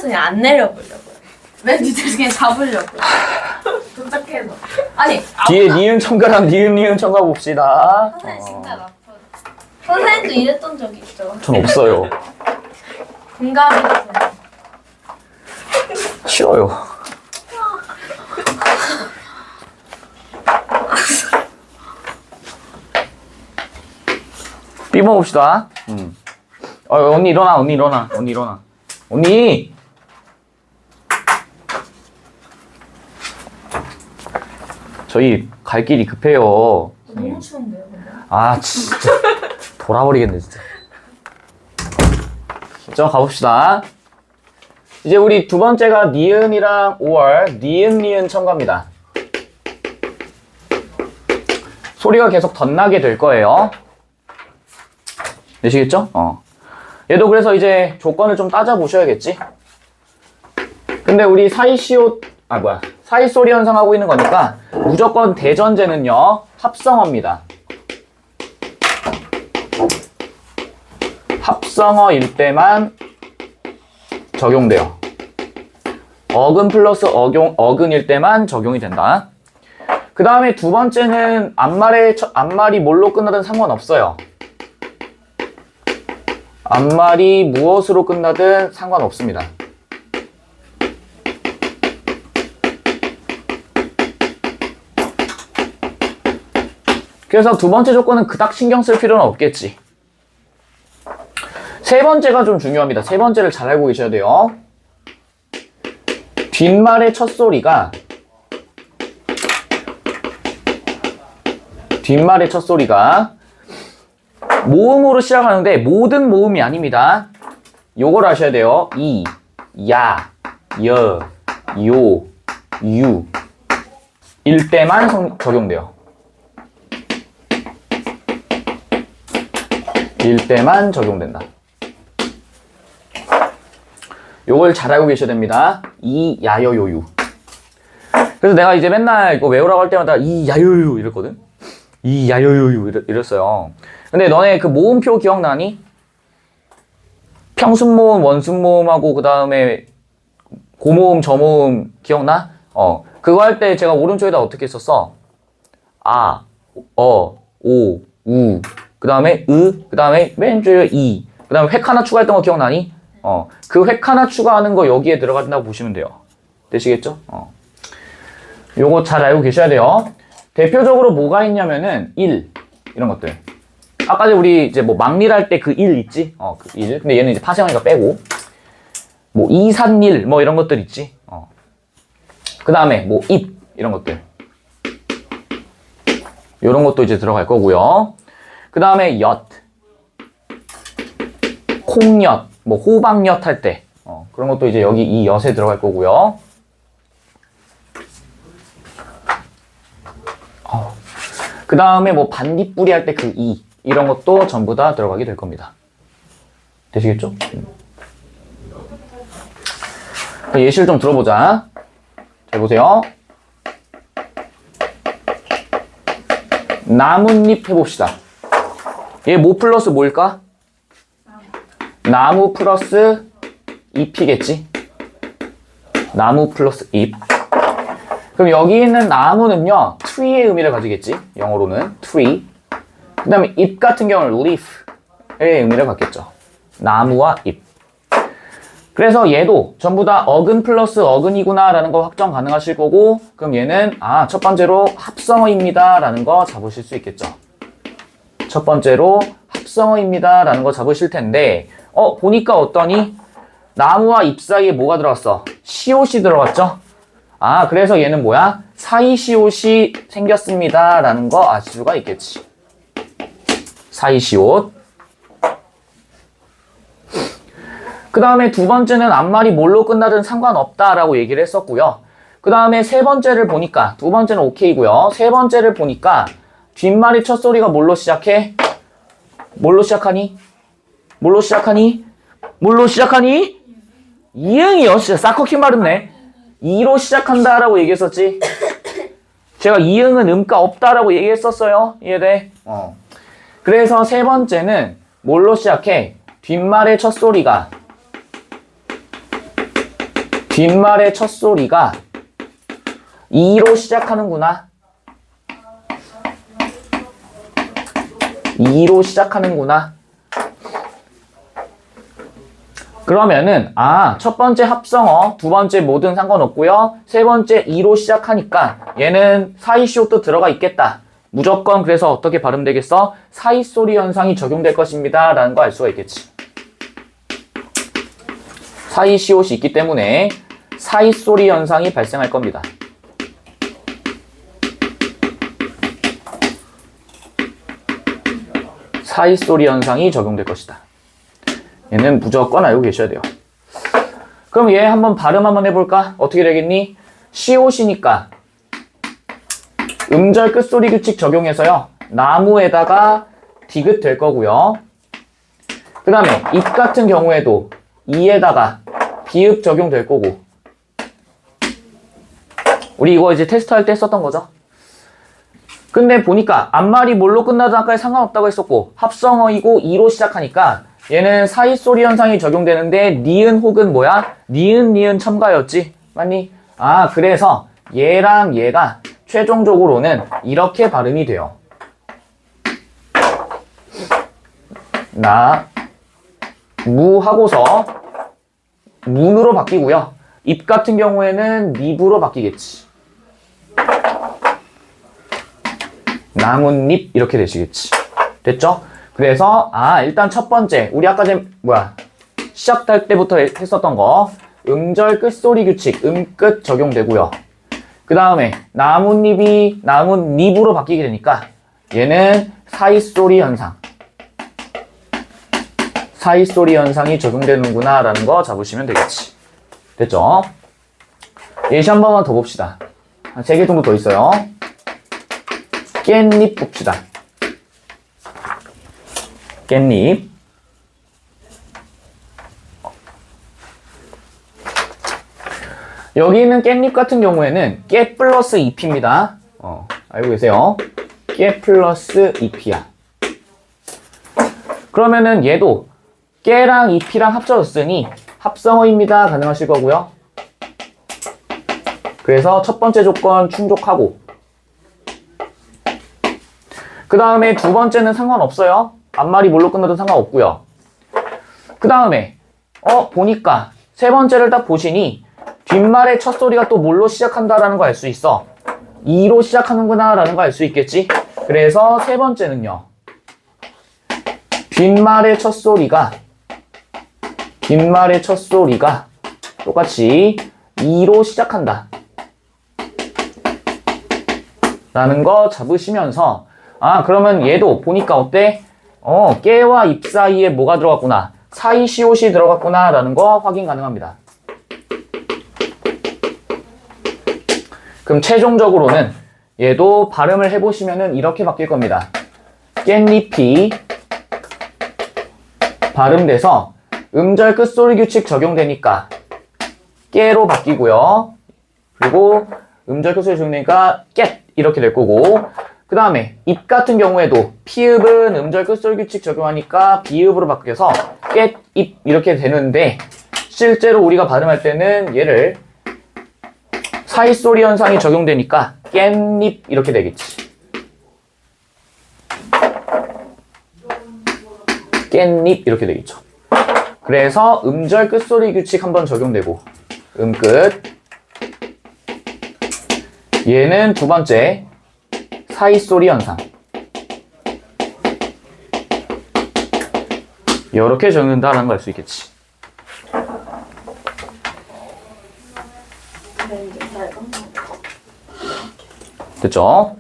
그냥 안 내려보려고요. 맨 뒤에서 그냥 잡으려고요. 도착해서. 아니 뒤에 니은 첨가랑 니은 첨가 봅시다. 선생님 진짜 나빠. 선생님도 이랬던 적 있죠? 전 없어요. 공감이죠. 싫어요. B번 봅시다. 언니 일어나, 언니 일어나, 언니 일어나. 언니! 저희 갈 길이 급해요. 너무 추운데요, 근데? 아, 진짜. 돌아버리겠네, 진짜. 자, 가봅시다. 이제 우리 두 번째가 니은이랑 5월, 니은 첨가입니다. 소리가 계속 덧나게 될 거예요. 되시겠죠? 얘도 그래서 이제 조건을 좀 따져보셔야겠지? 근데 우리 사이소리 현상하고 있는 거니까 무조건 대전제는요, 합성어입니다. 합성어일 때만 적용돼요. 어근 플러스 어근일 때만 적용이 된다. 그 다음에 두 번째는 앞말이 뭘로 끝나든 상관없어요. 앞말이 무엇으로 끝나든 상관없습니다. 그래서 두 번째 조건은 그닥 신경 쓸 필요는 없겠지. 세 번째가 좀 중요합니다. 세 번째를 잘 알고 계셔야 돼요. 뒷말의 첫 소리가 모음으로 시작하는데 모든 모음이 아닙니다. 요걸 아셔야 돼요. 이, 야, 여, 요, 유 일 때만 적용돼요. 일 때만 적용된다. 요걸 잘 알고 계셔야 됩니다. 이, 야, 여, 요, 유. 그래서 내가 이제 맨날 이거 외우라고 할 때마다 이, 야, 요, 유 이랬거든. 이, 야, 요, 요, 유 이랬어요. 근데 너네 그 모음표 기억나니? 평순모음, 원순모음하고 그 다음에 고모음, 저모음 기억나? 그거 할 때 제가 오른쪽에다 어떻게 썼어? 아, 오, 우, 그 다음에 그 다음에 왼쪽에 이, 그 다음에 획 하나 추가했던 거 기억나니? 그 획 하나 추가하는 거 여기에 들어간다고 보시면 돼요. 되시겠죠? 요거 잘 알고 계셔야 돼요. 대표적으로 뭐가 있냐면은 이런 것들. 아까 우리 이제 뭐 막리할 때 그 일 있지? 그 일. 근데 얘는 이제 파생하니까 빼고. 뭐 이산일 뭐 이런 것들 있지? 그 다음에 뭐 입 이런 것들. 이런 것도 이제 들어갈 거고요. 그 다음에 엿, 콩엿, 뭐 호박엿 할 때 그런 것도 이제 여기 이 엿에 들어갈 거고요. 그 다음에 뭐 반딧불이 할 때 그 이 이런 것도 전부 다 들어가게 될 겁니다. 되시겠죠? 예시를 좀 들어보자. 잘 보세요. 나뭇잎 해봅시다. 얘 뭐 플러스 뭘까? 나무 플러스 잎이겠지? 나무 플러스 잎. 그럼 여기 있는 나무는요, tree의 의미를 가지겠지? 영어로는 tree. 그 다음에 잎 같은 경우는 leaf의 의미를 갖겠죠. 나무와 잎. 그래서 얘도 전부 다 어근 플러스 어근이구나 라는 거 확정 가능하실 거고, 그럼 얘는 첫 번째로 합성어입니다 라는 거 잡으실 수 있겠죠. 첫 번째로 합성어입니다 라는 거 잡으실 텐데, 보니까 어떠니? 나무와 잎 사이에 뭐가 들어갔어? 시옷이 들어갔죠? 그래서 얘는 뭐야? 사이시옷이 생겼습니다 라는 거 아실 수가 있겠지. 사이시옷. 그 다음에 두 번째는 앞말이 뭘로 끝나든 상관없다라고 얘기를 했었고요. 그 다음에 세 번째를 보니까, 두 번째는 오케이고요. 세 번째를 보니까 뒷말이 첫 소리가 뭘로 시작해? 뭘로 시작하니? 이응이요. 진짜 싹커킹 마렵네. 이로 시작한다라고 얘기했었지. 제가 이응은 음가 없다라고 얘기했었어요. 이해돼? 그래서 세 번째는 뭘로 시작해? 뒷말의 첫 소리가 뒷말의 첫 소리가 이로 시작하는구나. 이로 시작하는구나. 그러면은 첫 번째 합성어, 두 번째 뭐든 상관없고요. 세 번째 이로 시작하니까 얘는 사이시옷도 들어가 있겠다. 무조건 그래서 어떻게 발음되겠어? 사이소리 현상이 적용될 것입니다. 라는 거 알 수가 있겠지. 사이시옷이 있기 때문에 사이소리 현상이 발생할 겁니다. 사이소리 현상이 적용될 것이다. 얘는 무조건 알고 계셔야 돼요. 그럼 얘 한번 발음 한번 해볼까? 어떻게 되겠니? 시옷이니까 음절 끝소리 규칙 적용해서요. 나무에다가 디귿 될 거고요. 그 다음에 입 같은 경우에도 이에다가 비읍 적용될 거고. 우리 이거 이제 테스트 할 때 썼던 거죠. 근데 보니까 앞말이 뭘로 끝나든 아까 상관없다고 했었고 합성어이고 이로 시작하니까 얘는 사이소리 현상이 적용되는데 니은 혹은 뭐야? 니은 첨가였지? 맞니? 그래서 얘랑 얘가 최종적으로는 이렇게 발음이 돼요. 무 하고서 문으로 바뀌고요. 입 같은 경우에는 립으로 바뀌겠지. 나뭇잎 이렇게 되시겠지. 됐죠? 그래서 일단 첫 번째 우리 아까 전에 시작할 때부터 했었던 거 음절 끝소리 규칙 음끝 적용되고요. 그 다음에 나뭇잎이 나뭇잎으로 바뀌게 되니까 얘는 사이소리 현상 현상이 적용되는구나 라는 거 잡으시면 되겠지. 됐죠? 예시 한 번만 더 봅시다. 한 3개 정도 더 있어요. 깻잎 봅시다. 깻잎. 여기 있는 깻잎 같은 경우에는 깨 플러스 잎입니다. 알고 계세요? 깨 플러스 잎이야. 그러면은 얘도 깨랑 잎이랑 합쳐졌으니 합성어입니다. 가능하실 거고요. 그래서 첫 번째 조건 충족하고 그 다음에 두 번째는 상관없어요. 앞말이 뭘로 끝나도 상관없고요. 그 다음에 보니까 세 번째를 딱 보시니 뒷말의 첫 소리가 또 뭘로 시작한다라는 거 알 수 있어. 이로 시작하는구나 라는 거 알 수 있겠지. 그래서 세 번째는요. 뒷말의 첫 소리가 똑같이 이로 시작한다 라는 거 잡으시면서 그러면 얘도 보니까 어때? 깨와 잎 사이에 뭐가 들어갔구나. 사이시옷이 들어갔구나 라는 거 확인 가능합니다. 그럼 최종적으로는 얘도 발음을 해보시면은 이렇게 바뀔 겁니다. 깻잎이 발음돼서 음절 끝소리 규칙 적용되니까 깨로 바뀌고요. 그리고 음절 끝소리 적용되니까 깻 이렇게 될 거고 그 다음에 입 같은 경우에도 피읍은 음절 끝소리 규칙 적용하니까 비읍으로 바뀌어서 깻, 입 이렇게 되는데 실제로 우리가 발음할 때는 얘를 사이소리 현상이 적용되니까 깻잎 이렇게 되겠지. 깻잎 이렇게 되겠죠. 그래서 음절 끝소리 규칙 한번 적용되고 음끝 얘는 두 번째 사이소리 현상 이렇게 적용된다는 걸 알 수 있겠지. 됐죠?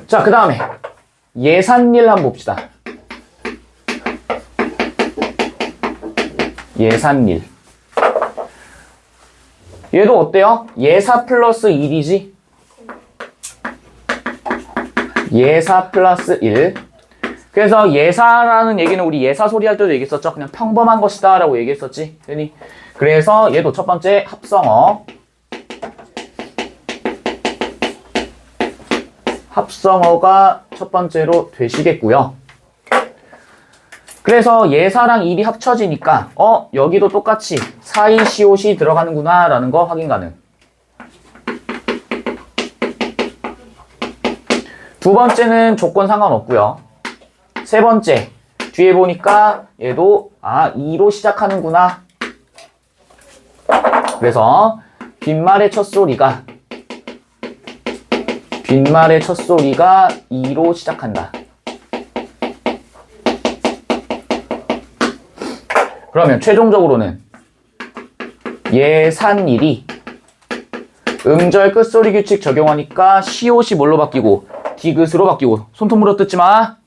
자, 그 다음에 예산일 한번 봅시다. 예산일 얘도 어때요? 예사 플러스 1이지? 예사 플러스 1 그래서 예사라는 얘기는 우리 예사 소리 할 때도 얘기했었죠. 그냥 평범한 것이다 라고 얘기했었지. 그래서 얘도 첫 번째 합성어가 첫 번째로 되시겠고요. 그 그래서 예사랑 일이 합쳐지니까 여기도 똑같이 사이 시옷이 들어가는구나 라는 거 확인 가능. 두 번째는 조건 상관없고요. 세 번째, 뒤에 보니까 얘도 2로 시작하는구나. 그래서 빈말의 첫 소리가 2로 시작한다. 그러면 최종적으로는 예산일이 음절 끝소리 규칙 적용하니까 시옷이 뭘로 바뀌고 디귿으로 바뀌고. 손톱 물어뜯지 마.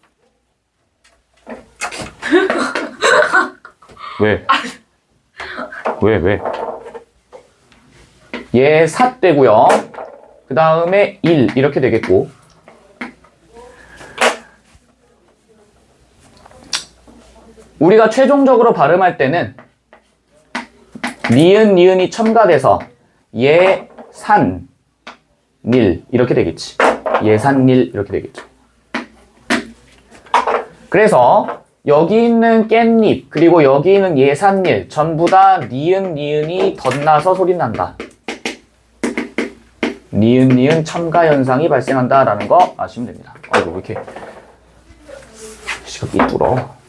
왜? 왜? 예삿 되고요. 그 다음에 일 이렇게 되겠고. 우리가 최종적으로 발음할 때는 니은이 첨가돼서 예산일 이렇게 되겠지. 예산일 이렇게 되겠죠. 그래서 여기 있는 깻잎 그리고 여기 있는 예산일 전부 다 니은이 덧나서 소리 난다. 니은 첨가 현상이 발생한다 라는 거 아시면 됩니다. 아이고 왜 이렇게 시각이 뚫어.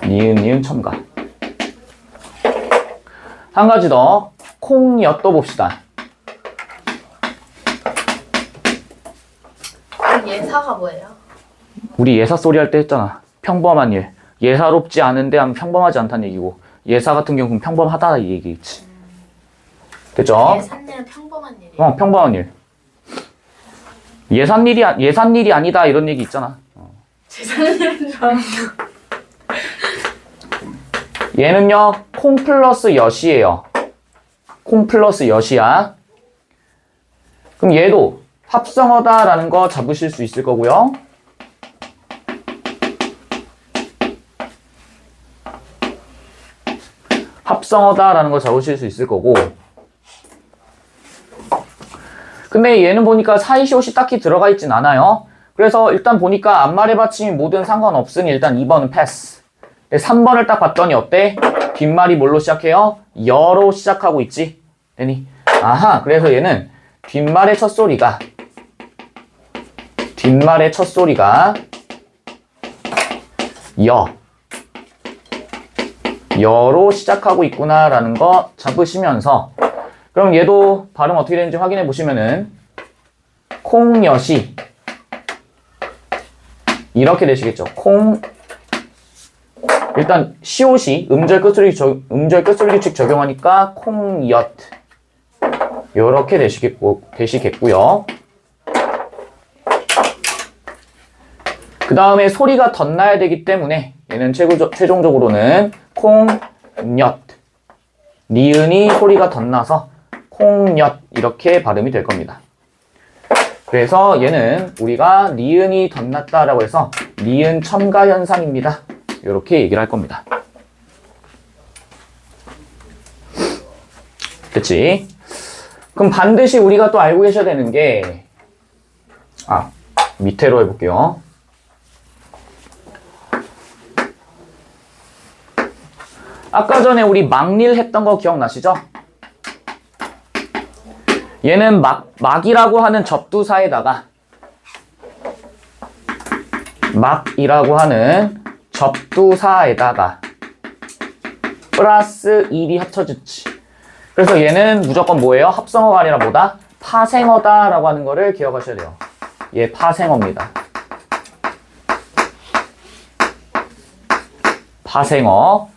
니은 첨가. 한 가지 더 콩엿도 봅시다. 예사가 뭐예요? 우리 예사 소리 할 때 했잖아. 평범한 일. 예사롭지 않은데 하면 평범하지 않다는 얘기고, 예사 같은 경우는 평범하다 이 얘기겠지. 됐죠? 예산일은 평범한 일이에요. 평범한 일. 예산일이 아니다 이런 얘기 있잖아. 재산일인 줄 알았어. 얘는요 콩 플러스 엿이에요. 콩 플러스 엿이야. 그럼 얘도 합성어다라는 거 잡으실 수 있을 거고요. 합성어다라는 거 잡으실 수 있을 거고. 근데 얘는 보니까 사이시옷이 딱히 들어가 있진 않아요. 그래서 일단 보니까 앞말의 받침이 뭐든 상관없으니 일단 2번은 패스. 3번을 딱 봤더니 어때? 뒷말이 뭘로 시작해요? 여로 시작하고 있지? 되니? 아하, 그래서 얘는 뒷말의 첫 소리가 여로 시작하고 있구나라는 거 잡으시면서, 그럼 얘도 발음 어떻게 되는지 확인해 보시면은 콩엿이 이렇게 되시겠죠. 일단 시옷이 음절 끝소리 규칙 적용하니까 콩엿 이렇게 되시겠고요. 그 다음에 소리가 덧나야 되기 때문에 얘는 최종적으로는 콩엿, 니은이 소리가 덧나서 콩엿 이렇게 발음이 될 겁니다. 그래서 얘는 우리가 니은이 덧났다라고 해서 니은 첨가 현상입니다. 이렇게 얘기를 할 겁니다. 됐지? 그럼 반드시 우리가 또 알고 계셔야 되는 게, 밑으로 해볼게요. 아까 전에 우리 막릴 했던 거 기억나시죠? 얘는 막이라고 하는 접두사에다가 플러스 1이 합쳐졌지. 그래서 얘는 무조건 뭐예요? 합성어가 아니라 뭐다? 파생어다라고 하는 거를 기억하셔야 돼요. 얘 파생어입니다. 파생어.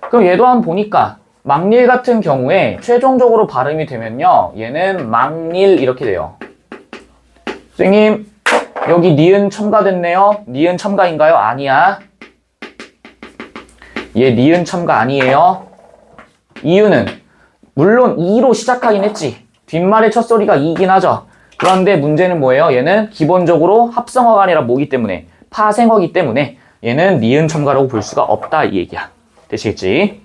그럼 얘도 한번 보니까 막릴 같은 경우에 최종적으로 발음이 되면요, 얘는 막릴 이렇게 돼요. 선생님, 여기 니은 첨가됐네요. 니은 첨가인가요? 아니야. 얘 니은 첨가 아니에요. 이유는 물론 2로 시작하긴 했지. 뒷말의 첫 소리가 2이긴 하죠. 그런데 문제는 뭐예요? 얘는 기본적으로 합성어가 아니라 뭐기 때문에? 파생어기 때문에 얘는 니은 첨가라고 볼 수가 없다 이 얘기야. 되시겠지?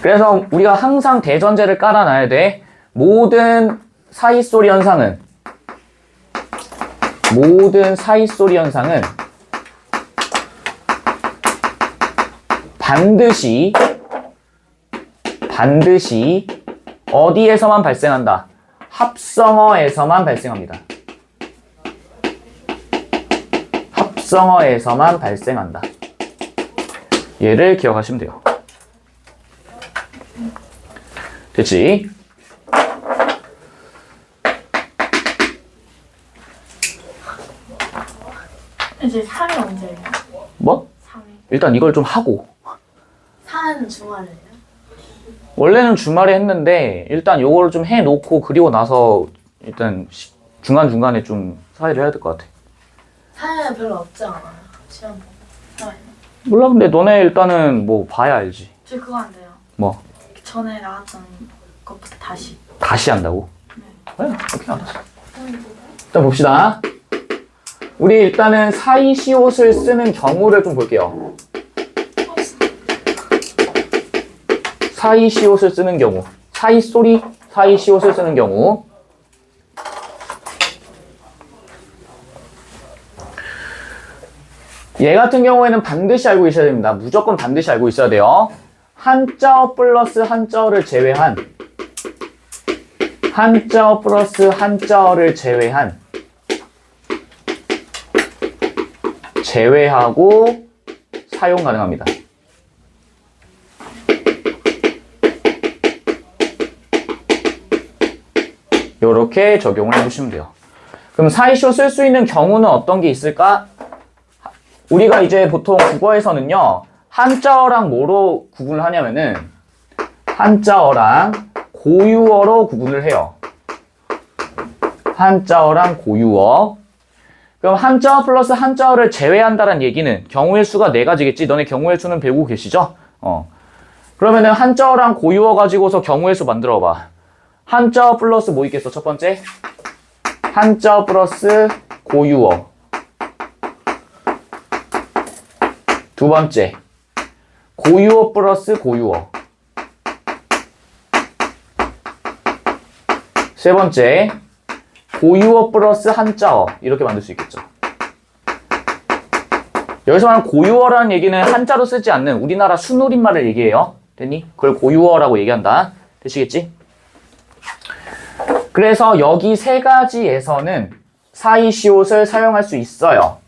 그래서 우리가 항상 대전제를 깔아놔야 돼. 모든 사이소리 현상은 반드시 어디에서만 발생한다? 합성어에서만 발생합니다. 합성어에서만 발생한다. 얘를 기억하시면 돼요. 됐지? 이제 3일 언제예요? 뭐? 3일. 일단 이걸 좀 하고. 4는 주말이에요? 원래는 주말에 했는데 일단 요거를 좀 해놓고 그리고 나서 일단 중간중간에 좀 사회를 해야 될 것 같아. 4일은 별로 없지 않아요? 시험 보고. 4일. 몰라. 근데 너네 일단은 뭐 봐야 알지. 저 그거 안 돼요. 뭐? 전에 나왔던 것부터 다시. 다시 한다고? 그래, 오케이, 알았어. 일단 봅시다. 우리 일단은 사이시옷을 쓰는 경우를 좀 볼게요. 사이시옷을 쓰는 경우. 사이시옷을 쓰는 경우. 얘 같은 경우에는 반드시 알고 있어야 됩니다. 무조건 반드시 알고 있어야 돼요. 한자어 플러스 한자어를 제외한 한자어 플러스 한자어를 제외하고 사용 가능합니다. 이렇게 적용을 해주시면 돼요. 그럼 사이시옷 쓸 수 있는 경우는 어떤 게 있을까? 우리가 이제 보통 국어에서는요, 한자어랑 뭐로 구분을 하냐면은, 한자어랑 고유어로 구분을 해요. 한자어랑 고유어. 그럼 한자어 플러스 한자어를 제외한다는 얘기는 경우의 수가 4가지겠지? 너네 경우의 수는 배우고 계시죠? 그러면은 한자어랑 고유어 가지고서 경우의 수 만들어 봐. 한자어 플러스 뭐 있겠어? 첫 번째. 한자어 플러스 고유어. 두 번째. 고유어 플러스 고유어. 세 번째. 고유어 플러스 한자어. 이렇게 만들 수 있겠죠. 여기서 말하는 고유어라는 얘기는 한자로 쓰지 않는 우리나라 순우리말을 얘기해요. 됐니? 그걸 고유어라고 얘기한다. 되시겠지? 그래서 여기 3가지에서는 사이시옷을 사용할 수 있어요.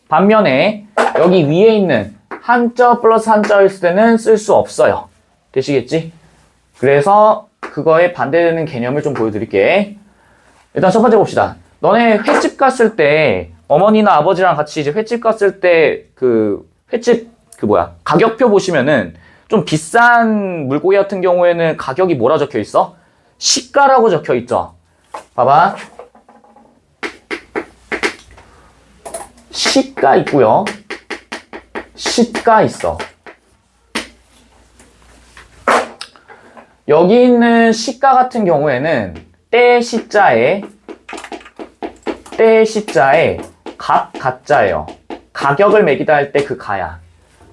반면에 여기 위에 있는 한자어 플러스 한자어였을 때는 쓸 수 없어요. 되시겠지? 그래서 그거에 반대되는 개념을 좀 보여드릴게. 일단 첫 번째 봅시다. 너네 횟집 갔을 때 어머니나 아버지랑 같이 이제 횟집 갔을 때 가격표 보시면은 좀 비싼 물고기 같은 경우에는 가격이 뭐라 적혀 있어? 시가라고 적혀 있죠. 봐봐. 시가 있고요. 시가 있어. 여기 있는 시가 같은 경우에는 때 시자에 값 가짜예요. 가격을 매기다 할 때 그 가야.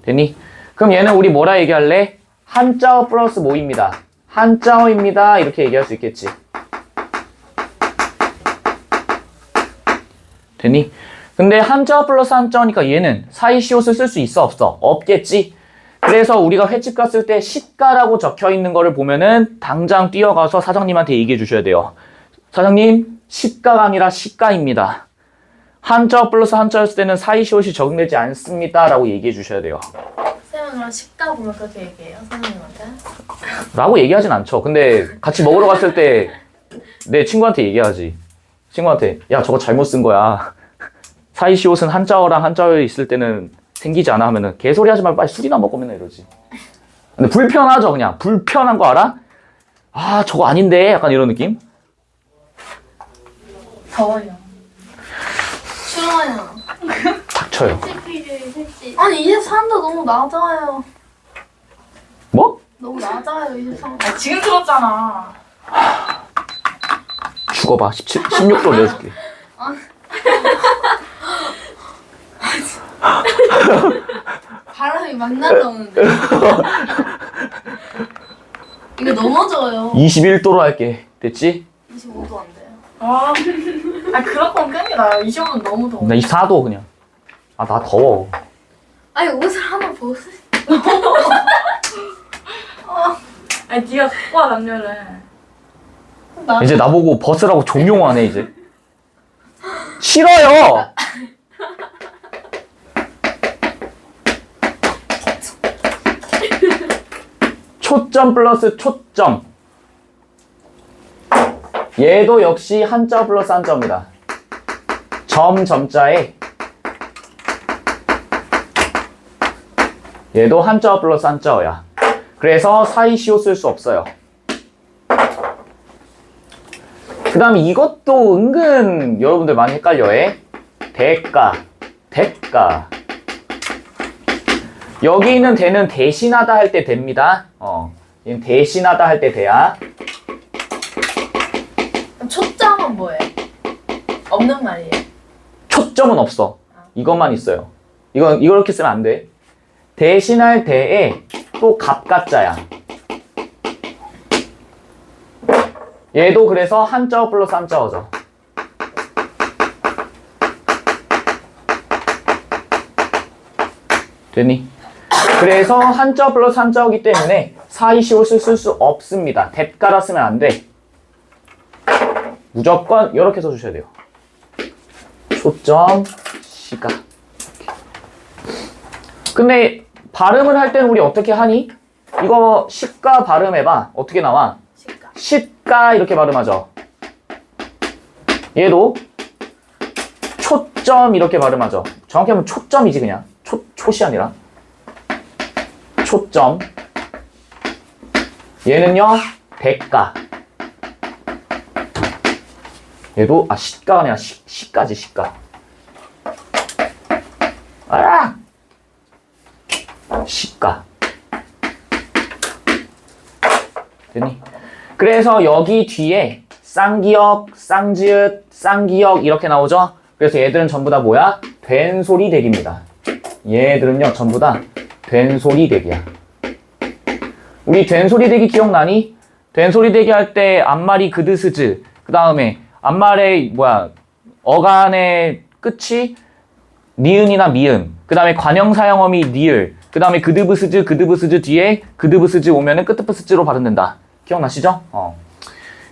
됐니? 그럼 얘는 우리 뭐라 얘기할래? 한자어 플러스 뭐입니다. 한자어입니다. 이렇게 얘기할 수 있겠지. 됐니? 근데 한자어 플러스 한자어니까 얘는 사이시옷을 쓸 수 있어 없어? 없겠지? 그래서 우리가 횟집 갔을 때 시가라고 적혀 있는 거를 보면은 당장 뛰어가서 사장님한테 얘기해 주셔야 돼요. 사장님, 시가가 아니라 시가입니다. 한자어 플러스 한자였을 때는 사이시옷이 적용되지 않습니다. 라고 얘기해 주셔야 돼요. 쌤은 그럼 식가 보면 그렇게 얘기해요? 선생님한테? 라고 얘기하진 않죠. 근데 같이 먹으러 갔을 때 내 친구한테 얘기하지. 친구한테, 야, 저거 잘못 쓴 거야. 사이시옷은 한자어랑 한자어에 있을 때는 생기지 않아 하면은 개소리 하지 말고 빨리 술이나 먹고 맨날 이러지. 근데 불편하죠, 그냥. 불편한 거 알아? 아, 저거 아닌데? 약간 이런 느낌? 더워요. 싫어요. 닥쳐요. 아니 23도 너무 낮아요. 뭐? 너무 낮아요 23도. 아, 지금 들었잖아. 죽어봐. 16도 내줄게. 바람이 막 날라오는데. 이거 넘어져요. 21도로 할게. 됐지? 25도 안 돼요. 아, 그럴 거면 끈이 나요. 25도 너무 더워. 나 24도 그냥. 아, 나 더워. 아니 옷을 하나 벗으. 아니 네가 갖고 와 남녀를. 이제 나보고 벗으라고 종용하네 이제. 싫어요. 초점 플러스 초점. 얘도 역시 한자 플러스 한자입니다. 점자에 얘도 한자 플러스 한자어야. 그래서 사이시오 쓸 수 없어요. 그 다음에 이것도 은근 여러분들 많이 헷갈려해. 대가. 여기 있는 대는 대신하다 할 때 됩니다. 얘는 대신하다 할 때 돼야. 초점은 뭐예요? 없는 말이에요. 초점은 없어. 이것만 있어요. 이렇게 쓰면 안 돼. 대신할 때에 또 갑가자야. 얘도 그래서 한자어 플러스 한자어죠. 됐니? 그래서 한자어 플러스 한자어기 때문에 사이시옷을 쓸 수 없습니다. 대가라 쓰면 안 돼. 무조건 이렇게 써주셔야 돼요. 초점, 시가. 근데 발음을 할 때는 우리 어떻게 하니? 이거 시가 발음해봐. 어떻게 나와? 시가 이렇게 발음하죠. 얘도 초점 이렇게 발음하죠. 정확히 하면 초점이지 그냥. 초시 아니라. 초점. 얘는요. 대가. 얘도 시가가 아니라 시까지 시가. 아! 시가. 됐니? 그래서 여기 뒤에 쌍기역, 쌍지읒, 쌍기역 이렇게 나오죠? 그래서 얘들은 전부 다 뭐야? 된소리 대기입니다. 얘들은요 전부 다 된소리 대기야. 우리 된소리 대기 기억나니? 된소리 대기 할 때 앞말이 그드스즈, 그 다음에 앞말의 어간의 끝이 니은이나 미음, 그 다음에 관형사형어미 니을, 그 다음에 그드브스즈 뒤에 그드브스즈 오면은 끄트프스즈로 발음된다. 기억나시죠?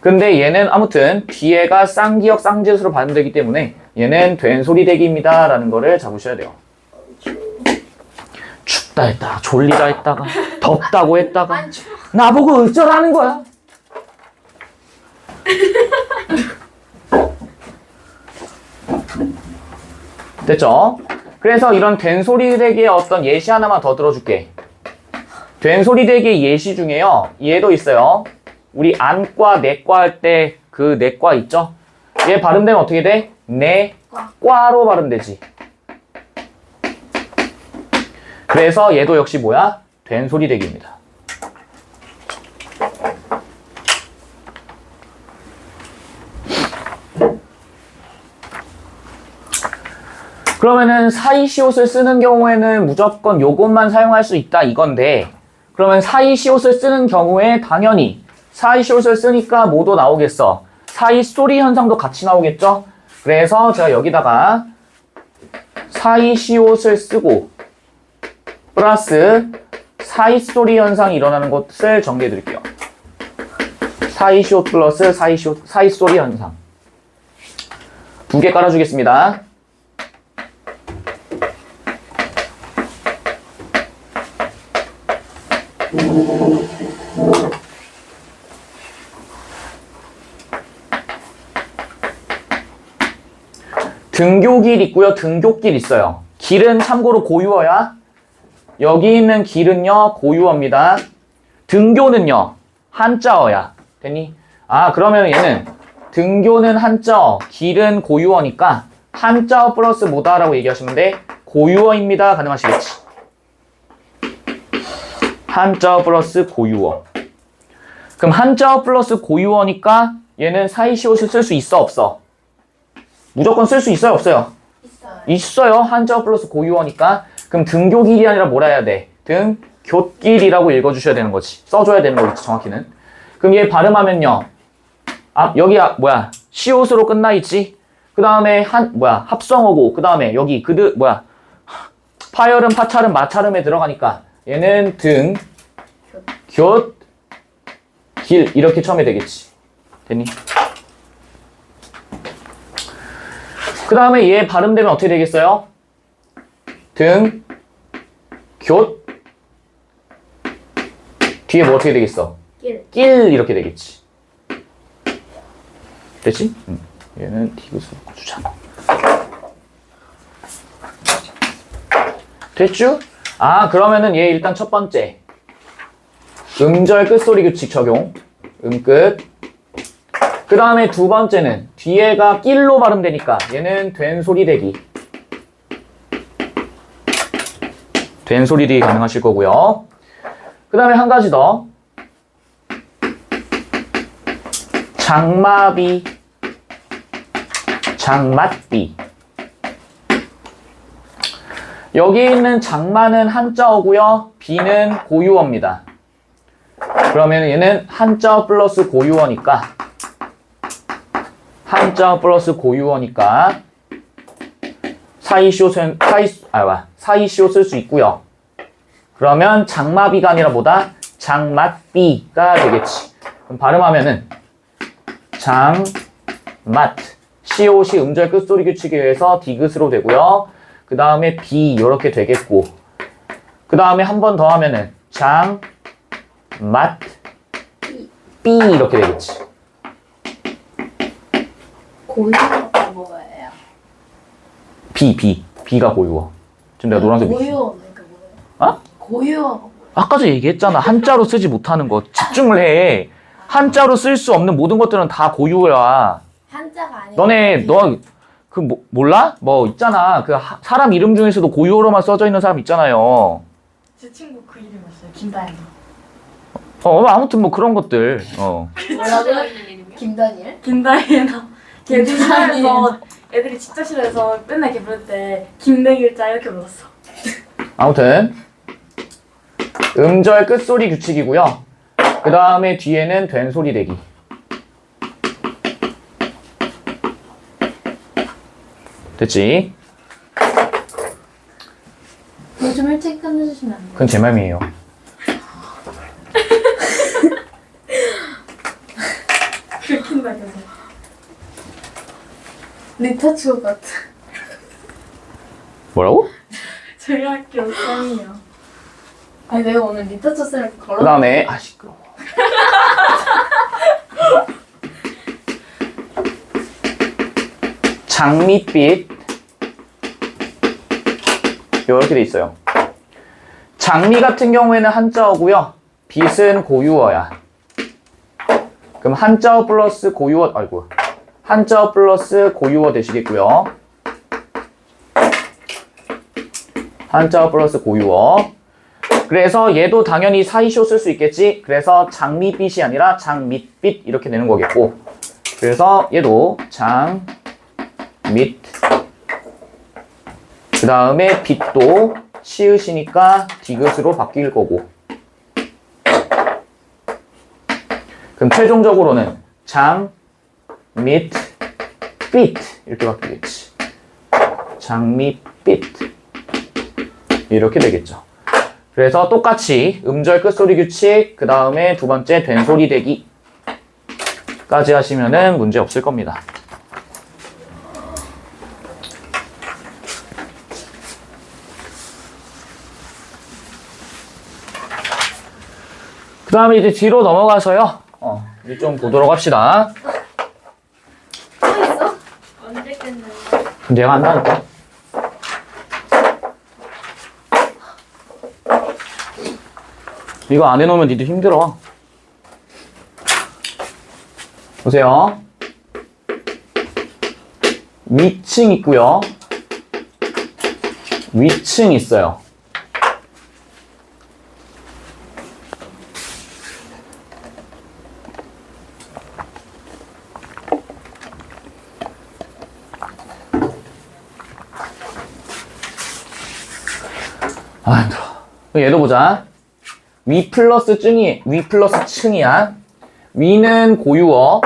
근데 얘는 아무튼 뒤에가 쌍기역 쌍지읒으로 발음되기 때문에 얘는 된소리 대기입니다 라는 거를 잡으셔야 돼요. 춥다 했다가 졸리다 했다가 덥다고 했다가 나보고 어쩌라는 거야? 됐죠? 그래서 이런 된소리 대기의 어떤 예시 하나만 더 들어줄게. 된소리 대기의 예시 중에요. 얘도 있어요. 우리 안과 내과 할 때 그 내과 있죠? 얘 발음되면 어떻게 돼? 내과로 발음되지. 그래서 얘도 역시 뭐야? 된소리 대기입니다. 그러면은 사이시옷을 쓰는 경우에는 무조건 요것만 사용할 수 있다 이건데, 그러면 사이시옷을 쓰는 경우에 당연히 사이시옷을 쓰니까 뭐도 나오겠어? 사이소리 현상도 같이 나오겠죠? 그래서 제가 여기다가 사이시옷을 쓰고 플러스 사이소리 현상이 일어나는 것을 정리해 드릴게요. 사이시옷 플러스 사이소리 현상 두 개 깔아주겠습니다. 등교길 있고요. 등교길 있어요. 길은 참고로 고유어야. 여기 있는 길은요. 고유어입니다. 등교는요. 한자어야. 됐니? 그러면 얘는 등교는 한자어, 길은 고유어니까 한자어 플러스 뭐다라고 얘기하시면 돼? 고유어입니다. 가능하시겠지? 한자어 플러스 고유어. 그럼 한자어 플러스 고유어니까 얘는 사이시옷을 쓸 수 있어 없어? 무조건 쓸 수 있어요 없어요? 있어요. 한자어 플러스 고유어니까. 그럼 등교길이 아니라 뭐라 해야 돼? 등교길이라고 읽어주셔야 되는 거지. 써줘야 되는 거지 정확히는. 그럼 얘 발음하면요. 여기 시옷으로 끝나 있지. 그 다음에 합성어고, 그 다음에 여기 파열음, 파찰음, 마찰음에 들어가니까 얘는 등, 곁, 길 이렇게 처음에 되겠지. 됐니? 그 다음에 얘 발음되면 어떻게 되겠어요? 등, 곁, 뒤에 뭐 어떻게 되겠어? 길 이렇게 되겠지. 됐지? 얘는 디귿으로 바꿔주자. 됐죠? 아, 그러면은 얘 일단 첫 번째 음절 끝소리 규칙 적용. 끝. 그 다음에 두 번째는 뒤에가 낄로 발음되니까 얘는 된 소리 대기. 된 소리 대기 가능하실 거고요. 그 다음에 한 가지 더. 장마비, 장맛비. 여기 있는 장마는 한자어고요. 비는 고유어입니다. 그러면 얘는 한자어 플러스 고유어니까 한자어 플러스 고유어니까 사이시오 쓸 수 있고요. 그러면 장마비가 아니라 뭐다? 장맛비가 되겠지. 그럼 발음하면은 장맛 시옷이 음절 끝소리 규칙에 의해서 디귿으로 되고요. 그 다음에 비 이렇게 되겠고 그 다음에 한 번 더 하면은 장맛 비 이렇게 되겠지. 고유어가 뭐예요? 비가 고유어. 지금 내가 노란색 고유어는 그 뭐예요? 어? 고유어가 뭐예요? 아까 전에 얘기했잖아. 한자로 쓰지 못하는 거 집중을 해. 한자로 쓸 수 없는 모든 것들은 다 고유어야. 한자가 아니라 너네 몰라? 뭐 있잖아. 사람 이름 중에서도 고유어로만 써져 있는 사람 있잖아요. 제 친구 그 이름이었어요. 김다현. 아무튼 뭐 그런 것들. 뭐라고요? 김다니엘? 김다희나 걔 김다희나. 싫어해서 애들이 진짜 싫어해서 맨날 걔 부를 때 김대길자 이렇게 불렀어. 아무튼 음절 끝소리 규칙이고요. 그 다음에 뒤에는 된 소리 대기. 됐지? 좀 일찍 끝내주시면 안 돼요? 그건 제 맘이에요. 긁힌다 계속. 리터치오 같아. 뭐라고? 저희 학교 쌤이요. 아니 내가 오늘 리터치 쌤을 걸어. 그 다음에 시끄러워. 장밋빛 이렇게 돼 있어요. 장미 같은 경우에는 한자어고요. 빛은 고유어야. 그럼 한자어 플러스 고유어 한자어 플러스 고유어 되시겠고요. 한자어 플러스 고유어. 그래서 얘도 당연히 사이쇼 쓸 수 있겠지. 그래서 장미빛이 아니라 장밋빛 이렇게 되는 거겠고. 그래서 얘도 장밋. 그 다음에 빛도 시읒이니까 디귿으로 바뀔 거고. 그럼 최종적으로는 장밋빛 이렇게 바뀌겠지. 장밋빛 이렇게 되겠죠. 그래서 똑같이 음절 끝소리 규칙, 그 다음에 두 번째 된 소리 대기까지 하시면은 문제 없을 겁니다. 그 다음에 이제 뒤로 넘어가서요. 이제 좀 보도록 합시다. 또 있어? 언제 끝나요? 내가 한다니까. 이거 안 해놓으면 니들 힘들어. 보세요. 위층 있고요. 위층 있어요. 힘들어. 얘도 보자. 위 플러스 층이야. 위는 고유어.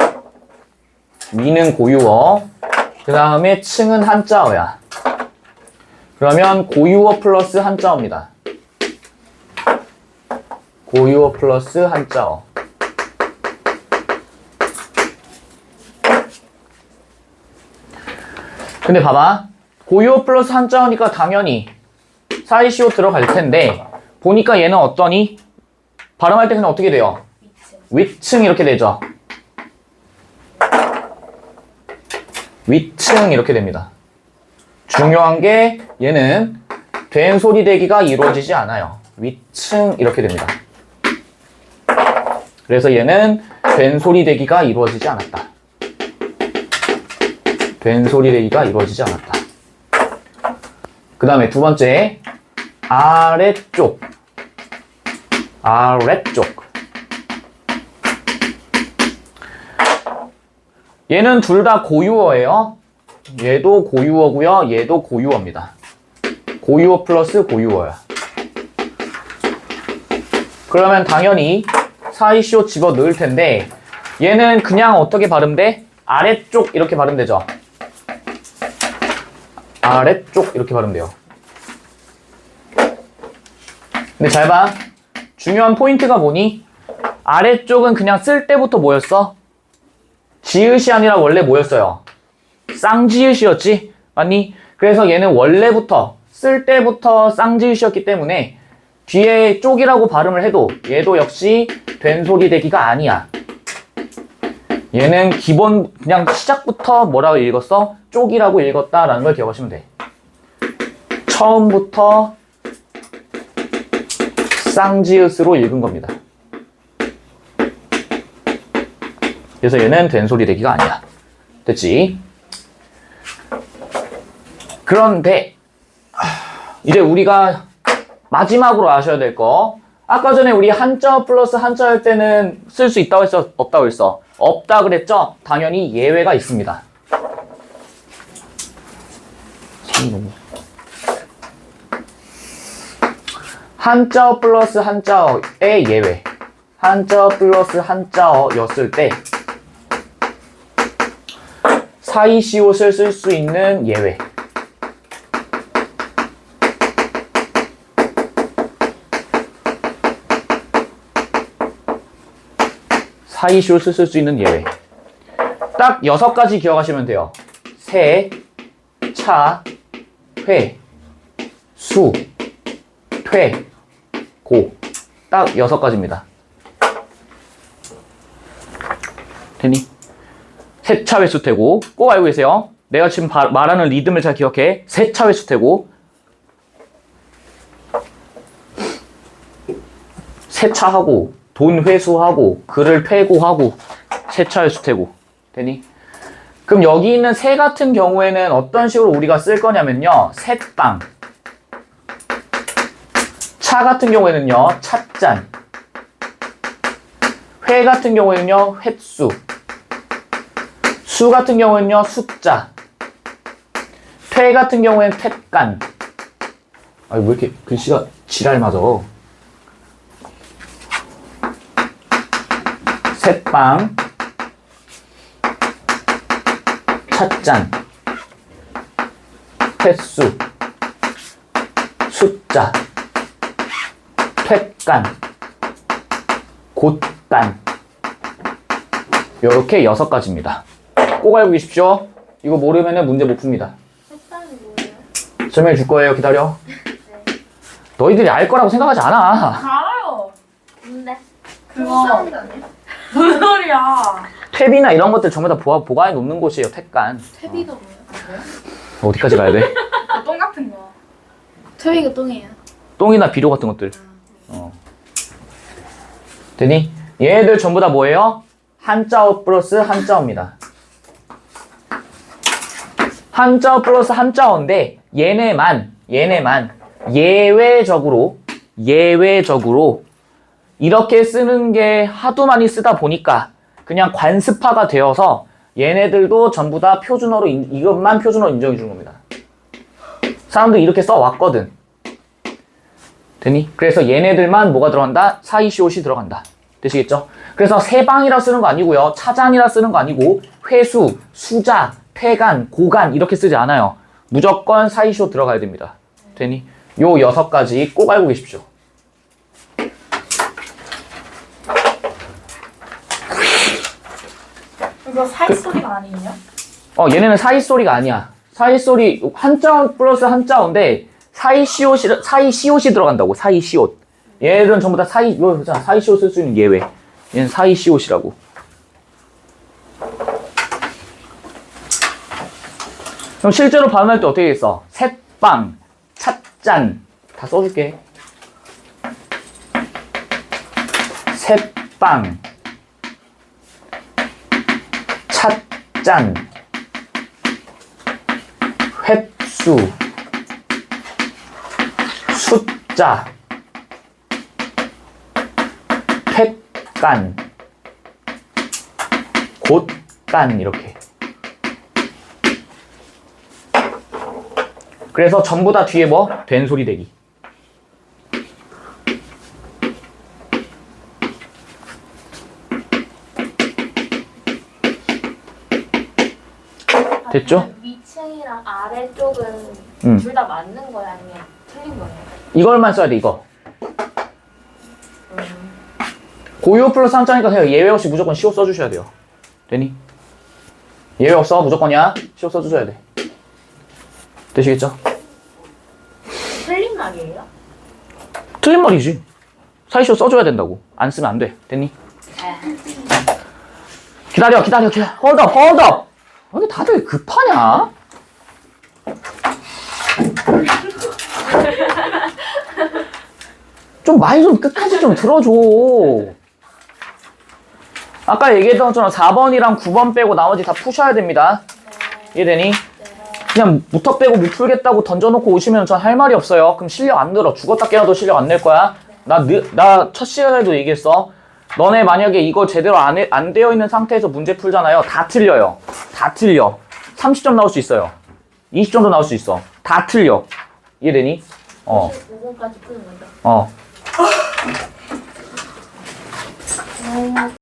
그 다음에 층은 한자어야. 그러면 고유어 플러스 한자어입니다. 고유어 플러스 한자어. 근데 봐봐. 고유어 플러스 한자어니까 당연히 사이시오 들어갈 텐데 보니까 얘는 어떠니? 발음할 때 그냥 어떻게 돼요? 위층 이렇게 되죠. 위층 이렇게 됩니다. 중요한 게 얘는 된 소리 대기가 이루어지지 않아요. 위층 이렇게 됩니다. 그래서 얘는 된 소리 대기가 이루어지지 않았다. 된 소리 대기가 이루어지지 않았다. 그 다음에 두 번째 아래쪽. 아래쪽. 얘는 둘 다 고유어예요. 얘도 고유어고요. 얘도 고유어입니다. 고유어 플러스 고유어야. 그러면 당연히 사이시오 집어 넣을 텐데 얘는 그냥 어떻게 발음돼? 아래쪽 이렇게 발음되죠. 아래쪽 이렇게 발음돼요. 근데 잘 봐. 중요한 포인트가 뭐니? 아래쪽은 그냥 쓸 때부터 뭐였어? 지읒이 아니라 원래 뭐였어요? 쌍지읒이었지? 맞니? 그래서 얘는 원래부터 쓸 때부터 쌍지읒이었기 때문에 뒤에 쪽이라고 발음을 해도 얘도 역시 된 소리 대기가 아니야. 얘는 기본 그냥 시작부터 뭐라고 읽었어? 쪽이라고 읽었다라는 걸 기억하시면 돼. 처음부터 쌍지읒으로 읽은 겁니다. 그래서 얘는 된 소리 대기가 아니야. 됐지? 그런데 이제 우리가 마지막으로 아셔야 될 거, 아까 전에 우리 한자어 플러스 한자어 할 때는 쓸 수 있다고 했어? 없다고 했어? 없다 그랬죠? 당연히 예외가 있습니다. 한자어 플러스 한자어의 예외. 한자어 플러스 한자어였을 때 사이시옷을 쓸 수 있는 예외. 사이시옷을 쓸 수 있는 예외. 딱 6가지 기억하시면 돼요. 세, 차, 회, 수, 퇴, 고. 딱 6가지입니다. 되니? 세차 회수 태고. 꼭 알고 계세요. 내가 지금 말하는 리듬을 잘 기억해. 세차 회수 태고. 세차하고, 돈 회수하고, 글을 퇴고하고, 세차 회수 태고. 되니? 그럼 여기 있는 세 같은 경우에는 어떤 식으로 우리가 쓸 거냐면요. 셋빵. 차 같은 경우에는요. 찻잔. 회 같은 경우에는요. 횟수. 수 같은 경우에는요. 숫자. 퇴 같은 경우에는 퇴간. 아니 왜 이렇게 글씨가 지랄 맞아. 셋빵, 찻잔, 횟수, 숫자, 퇴간, 곧간. 요렇게 6가지입니다. 꼭 알고 계십시오. 이거 모르면 문제 못 풉니다. 햇반이 뭐예요? 설명해 줄 거예요. 기다려. 너희들이 알 거라고 생각하지 않아. 알아요. 뭔데? 그거. 사운드 아니야? 뭔 소리야? 퇴비나 이런 것들 전부 다 보관해 놓는 곳이에요. 퇴간. 퇴비가 뭐야? 어디까지 가야 돼? 똥 같은 거. 퇴비가 똥이에요. 똥이나 비료 같은 것들. 되니? 얘네들 전부 다 뭐예요? 한자어 플러스 한자어입니다. 한자어 플러스 한자어인데 얘네만 예외적으로 이렇게 쓰는 게 하도 많이 쓰다 보니까 그냥 관습화가 되어서 얘네들도 전부 다 표준어로 이것만 표준어로 인정해 주는 겁니다. 사람들이 이렇게 써왔거든. 되니? 그래서 얘네들만 뭐가 들어간다? 사이시옷이 들어간다. 되시겠죠? 그래서 세방이라 쓰는 거 아니고요. 차잔이라 쓰는 거 아니고 회수, 수자, 퇴간, 고간 이렇게 쓰지 않아요. 무조건 사이시옷 들어가야 됩니다. 되니? 요 6가지 꼭 알고 계십시오. 이거 사이 소리가 아니에요? 얘네는 사이 소리가 아니야. 사이 소리 한자음 플러스 한자어인데 사이 시옷이 들어간다고. 사이 시옷. 얘들은 전부 다 사이 시옷 쓸 수 있는 예외. 얘는 사이 시옷이라고. 그럼 실제로 발음할 때 어떻게 했어? 새빵, 찻잔 다 써줄게. 새빵, 찻잔, 횟수, 숫자, 횟간, 곳간 이렇게. 그래서 전부 다 뒤에 뭐? 된 소리 대기. 됐죠? 위층이랑 아래쪽은 둘 다 맞는 거야 아니면 틀린 거예요? 이걸만 써야 돼, 이거. 고유 플러스 한자니까 그냥 예외 없이 무조건 시옷 써주셔야 돼요. 되니? 예외 없어, 무조건이야. 시옷 써주셔야 돼. 되시겠죠? 틀린 말이에요? 틀린 말이지. 사이시옷 써줘야 된다고. 안 쓰면 안 돼. 됐니? 기다려. hold up. 근데 다들 급하냐? 좀 말 좀 끝까지 좀 들어줘. 아까 얘기했던 것처럼 4번이랑 9번 빼고 나머지 다 푸셔야 됩니다. 이해되니? 그냥 무턱 빼고 못 풀겠다고 던져놓고 오시면 전 할 말이 없어요. 그럼 실력 안 늘어. 죽었다 깨어도 실력 안 낼 거야. 나 첫 시간에도 얘기했어. 너네 만약에 이거 제대로 안 되어 있는 상태에서 문제 풀잖아요. 다 틀려요. 다 틀려. 30점 나올 수 있어요. 20점도 나올 수 있어. 다 틀려. 이해되니? 5분까지 푸는 거죠?